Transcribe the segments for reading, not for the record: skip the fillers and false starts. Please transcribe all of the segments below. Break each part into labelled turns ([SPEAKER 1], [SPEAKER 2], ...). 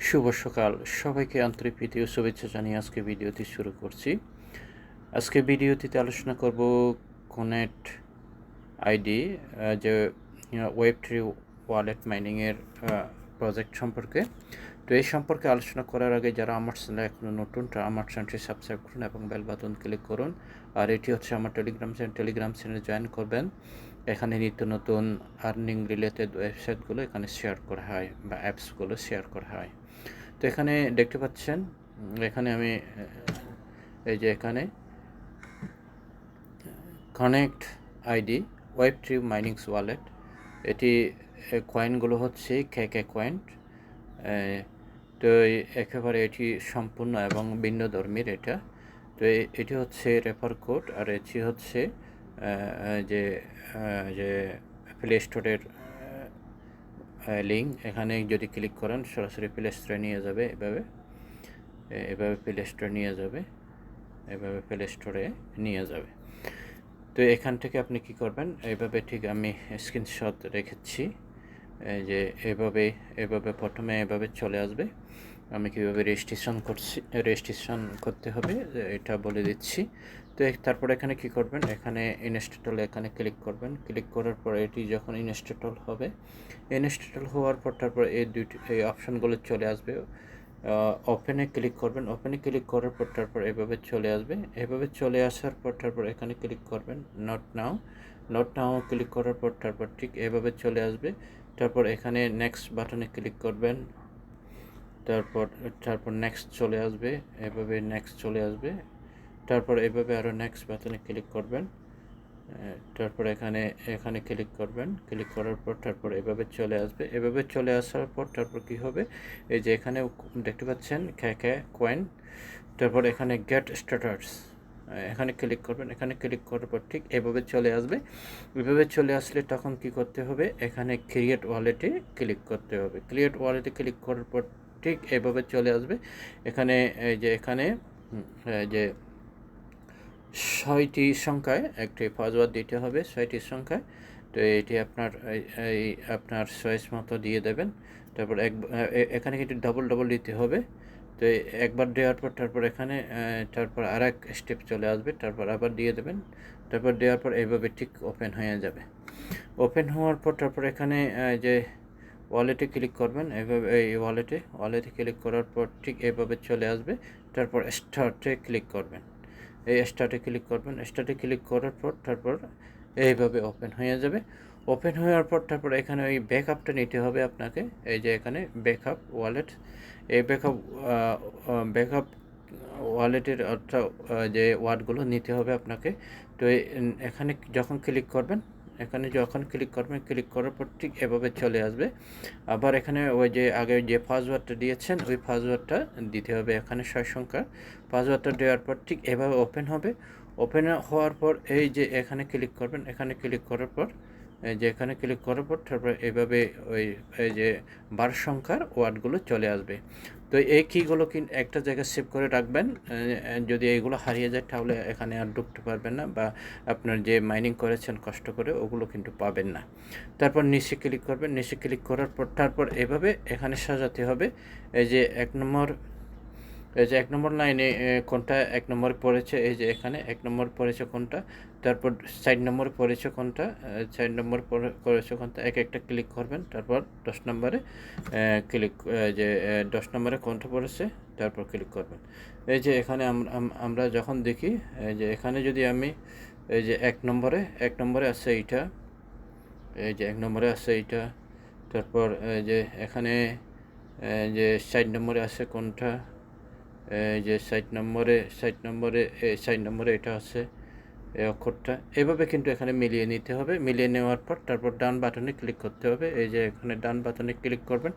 [SPEAKER 1] শুভ সকাল সবাইকে আন্তরিক প্রীতি ও শুভেচ্ছা জানিয়ে আজকে ভিডিওটি শুরু করছি। আজকে ভিডিওটিতে আলোচনা করব কোনেক্ট আইডি যে ওয়েব3 ওয়ালেট মাইনিংয়ের প্রজেক্ট সম্পর্কে। তো এই সম্পর্কে আলোচনা করার আগে যারা আমার চ্যানেলে এখনও নতুন তারা আমার চ্যানেলটি সাবস্ক্রাইব করুন এবং বেল বাটন ক্লিক করুন। আর এটি হচ্ছে আমার টেলিগ্রাম চ্যানেলে জয়েন করবেন। এখানে নিত্য নতুন আর্নিং রিলেটেড ওয়েবসাইটগুলো এখানে শেয়ার করা হয় বা অ্যাপসগুলো শেয়ার করা হয়। তো এখানে দেখতে পাচ্ছেন, এখানে আমি এই যে এখানে কানেক্ট আইডি ওয়েব3 মাইনিংস ওয়ালেট, এটি কয়েনগুলো হচ্ছে KKcoin। তো একেবারে এটি সম্পূর্ণ এবং ভিন্ন ধর্মীর এটা। তো এটি হচ্ছে রেফার কোড, আর এটি হচ্ছে যে যে প্লে স্টোরের লিঙ্ক। এখানে যদি ক্লিক করেন সরাসরি প্লে স্টোরে নিয়ে যাবে। এভাবে প্লে স্টোরে নিয়ে যাবে। তো এখান থেকে আপনি কি করবেন, এইভাবে ঠিক আমি স্ক্রিনশট রেখেছি যে এভাবে প্রথমে এভাবে চলে আসবে। আমি কীভাবে রেজিস্ট্রেশন করতে হবে এটা বলে দিচ্ছি। তো তারপর এখানে কি করবেন, এখানে ইনস্টল এখানে ক্লিক করবেন। ক্লিক করার পর এটি যখন ইনস্টল হওয়ার পর তারপর এই অপশানগুলো চলে আসবে। ওপেনে ক্লিক করবেন। ওপেনে ক্লিক করার পর তারপর এভাবে চলে আসবে। এভাবে চলে আসার পর তারপর এখানে ক্লিক করবেন নট নাও ক্লিক করার পর তারপর ঠিক এভাবে চলে আসবে। তারপর এখানে নেক্সট বাটনে ক্লিক করবেন। তারপর নেক্সট চলে আসবে। এভাবে নেক্সট চলে আসবে। তারপর এভাবে আরও নেক্সট বাটনে ক্লিক করবেন। তারপর এখানে ক্লিক করবেন। ক্লিক করার পর তারপর এভাবে চলে আসবে। এভাবে চলে আসার পর তারপর কি হবে, এই যে এখানে দেখতে পাচ্ছেন KKcoin। তারপর এখানে গেট স্ট্যাটাস এখানে ক্লিক করবেন। এখানে ক্লিক করার পর ঠিক এভাবে চলে আসবে। এভাবে চলে আসলে তখন কি করতে হবে, এখানে ক্রিয়েট ওয়ালেটে ক্লিক করতে হবে। ক্রিয়েট ওয়ালেটে ক্লিক করার পর ঠিক এভাবে চলে আসবে। এখানে যে 6টি সংখ্যায় একটি পাসওয়ার্ড দিতে হবে, 6টি সংখ্যায়। তো এটি আপনার চয়েস মতো দিয়ে দেবেন। তারপর এখানে কিন্তু ডবল দিতে হবে। তো একবার দেওয়ার পর তারপর আর এক স্টেপ চলে আসবে। তারপর আবার দিয়ে দেবেন। তারপর দেওয়ার পর এইভাবে ঠিক ওপেন হয়ে যাবে। ওপেন হওয়ার পর তারপর এখানে যে ওয়ালেটে ক্লিক করবেন। এইভাবে এই ওয়ালেটে ক্লিক করার পর ঠিক এইভাবে চলে আসবে। তারপর স্টার্টে ক্লিক করবেন। স্টার্টে ক্লিক করার পর তারপর এইভাবে ওপেন হয়ে যাবে। ওপেন হওয়ার পর তারপর এখানে ওই ব্যাকআপটা নিতে হবে আপনাকে। এই যে এখানে ব্যাকআপ ওয়ালেট, এই ব্যাকআপ ওয়ালেটের যে ওয়ার্ডগুলো নিতে হবে আপনাকে। তো এখানে যখন ক্লিক করবেন, ক্লিক করার পর ঠিক এভাবে চলে আসবে। আবার এখানে ওই যে আগে যে পাসওয়ার্ডটা দিয়েছেন ওই পাসওয়ার্ডটা দিতে হবে। এখানে 6 সংখ্যার পাসওয়ার্ডটা দেওয়ার পর ঠিক এভাবে ওপেন হবে। ওপেন হওয়ার পর এই যে এখানে ক্লিক করবেন। এখানে ক্লিক করার পর তারপর এভাবে এই যে 12 সংখ্যার ওয়ার্ডগুলো চলে আসবে। তো এই কিগুলো একটা জায়গায় সেভ করে রাখবেন। যদি এইগুলো হারিয়ে যায় তাহলে এখানে আর ঢুকতে পারবেন না, বা আপনার যে মাইনিং করেছেন কষ্ট করে ওগুলো কিন্তু পাবেন না। তারপর নিচে ক্লিক করবেন। নিচে ক্লিক করার পর তারপর এভাবে এখানে সাজাতে হবে। এই যে এক নম্বর লাইনে কোনটা 1 নম্বরে পড়েছে, এই যে এখানে 1 নম্বর পড়েছে কোনটা, তারপর 4 নম্বরে পড়েছে কোনটা, 4 নম্বর পড়েছে কোনটা, একটা ক্লিক করবেন। তারপর 10 নম্বরে যে 10 নম্বরে কোনটা পড়েছে তারপর ক্লিক করবেন। এই যে এখানে আমরা যখন দেখি, এই যে এখানে যদি আমি এই যে 1 নম্বরে আছে এইটা, এই যে 1 নম্বরে আছে এইটা। তারপর এই যে এখানে যে 4 নম্বরে আছে কোনটা, এই যে 4 নম্বরে এটা আছে এই অক্ষরটা। এভাবে কিন্তু এখানে মিলিয়ে নিতে হবে। মিলিয়ে নেওয়ার পর তারপর ডান বাটনে ক্লিক করতে হবে। এই যে এখানে ডান বাটনে ক্লিক করবেন।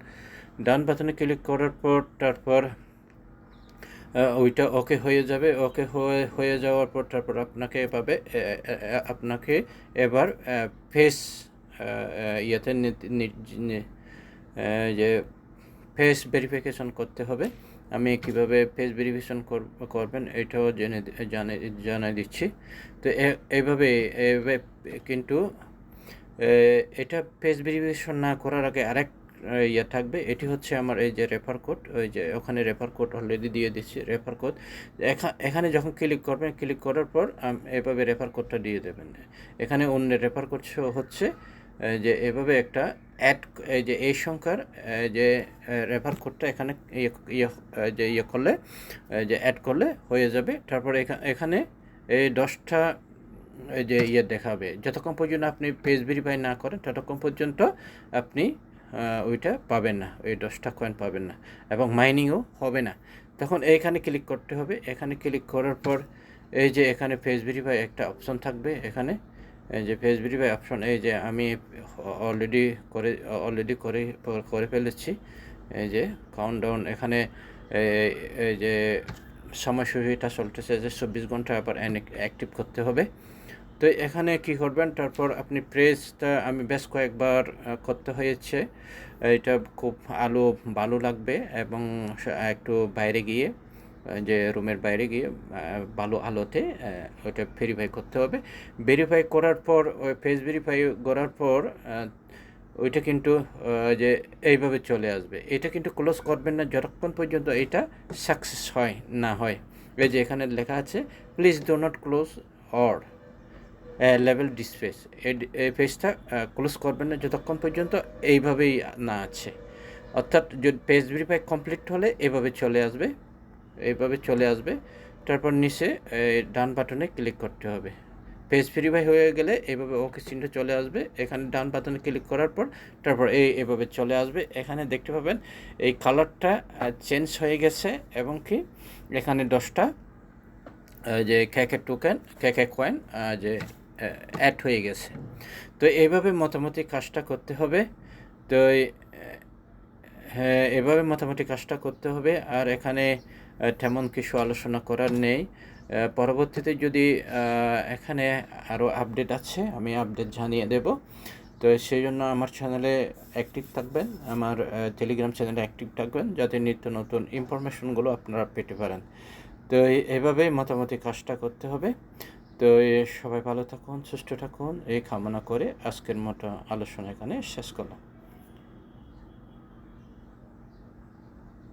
[SPEAKER 1] ডান বাটনে ক্লিক করার পর তারপর ওইটা ওকে হয়ে যাবে। ওকে হয়ে যাওয়ার পর তারপর আপনাকে এবার ফেস ইয়েতে যে ফেস ভেরিফিকেশন করতে হবে। আমি কিভাবে ফেস ভেরিফিকেশন করবেন এটাও জানিয়ে দিচ্ছি। তো এইভাবে কিন্তু এটা ফেস ভেরিফিকেশন না করার আগে ইয়ে থাকবে। এটি হচ্ছে আমার এই যে রেফার কোড, ওই যে ওখানে রেফার কোড অলরেডি দিয়ে দিচ্ছি রেফার কোড। এখানে যখন ক্লিক করবেন, ক্লিক করার পর এভাবে রেফার কোডটা দিয়ে দেবেন। এখানে অন্য রেফার কোড হচ্ছে যে এভাবে একটা অ্যাড, এই যে এই সংখ্যার যে রেফার কোডটা এখানে যে করলে, যে অ্যাড করলে হয়ে যাবে। তারপর এখানে এই 10টা এই যে দেখাবে। যতক্ষণ পর্যন্ত আপনি পেজ ভেরিফাই না করেন ততক্ষণ পর্যন্ত আপনি ওইটা পাবেন না, ওই 10টা কয়েন পাবেন না, এবং মাইনিংও হবে না। তখন এইখানে ক্লিক করতে হবে। এখানে ক্লিক করার পর এই যে এখানে পেজ ভেরিফাই একটা অপশন থাকবে। এখানে এই যে পেজ ভেরিফাই অপশন, এই যে আমি অলরেডি করে ফেলেছি। এই যে কাউন্টডাউন, এখানে এই যে সময়সূচিটা চলতেছে যে 24 ঘন্টা আবার অ্যাক্টিভ করতে হবে। তো এখানে কি করবেন, তারপর আপনি প্রেসটা আমি বেশ কয়েকবার করতে হয়েছে। এটা খুব ভালো লাগবে, এবং একটু বাইরে গিয়ে, যে রুমের বাইরে গিয়ে ভালো আলোতে ওইটা ভেরিফাই করতে হবে। ভেরিফাই করার পর, ওই ফেস ভেরিফাই করার পর ওইটা কিন্তু যে এইভাবে চলে আসবে। এটা কিন্তু ক্লোজ করবেন না যতক্ষণ পর্যন্ত এটা সাকসেস না হয়। এই যে এখানে লেখা আছে please do not close or level displace. এই পেজটা ক্লোজ করবেন না যতক্ষণ পর্যন্ত এইভাবেই না আছে। অর্থাৎ যদি পেজ ভেরিফাই কমপ্লিট হলে এভাবে চলে আসবে। তারপর নিচে ডান বাটনে ক্লিক করতে হবে। পেজ ভেরিফাই হয়ে গেলে এইভাবে ওকে চিহ্ন চলে আসবে। এখানে ডান বাটনে ক্লিক করার পর তারপর এইভাবে চলে আসবে। এখানে দেখতে পাবেন এই কালারটা চেঞ্জ হয়ে গেছে, এবং কি এখানে 10টা যে KKcoin যে অ্যাড হয়ে গেছে। তো এইভাবে মোটামুটি কাজটা করতে হবে। তো হ্যাঁ, এভাবে মোটামুটি কাজটা করতে হবে। আর এখানে তেমন কিছু আলোচনা করার নেই। পরবর্তীতে যদি এখানে আরও আপডেট আছে, আমি আপডেট জানিয়ে দেব। তো সেই জন্য আমার চ্যানেলে অ্যাক্টিভ থাকবেন, আমার টেলিগ্রাম চ্যানেলে অ্যাক্টিভ থাকবেন, যাতে নিত্য নতুন ইনফরমেশনগুলো আপনারা পেতে পারেন। তো এভাবেই মোটামুটি কাজটা করতে হবে। তো সবাই ভালো থাকুন, সুস্থ থাকুন, এই কামনা করে আজকের মতো আলোচনা এখানে শেষ করলাম।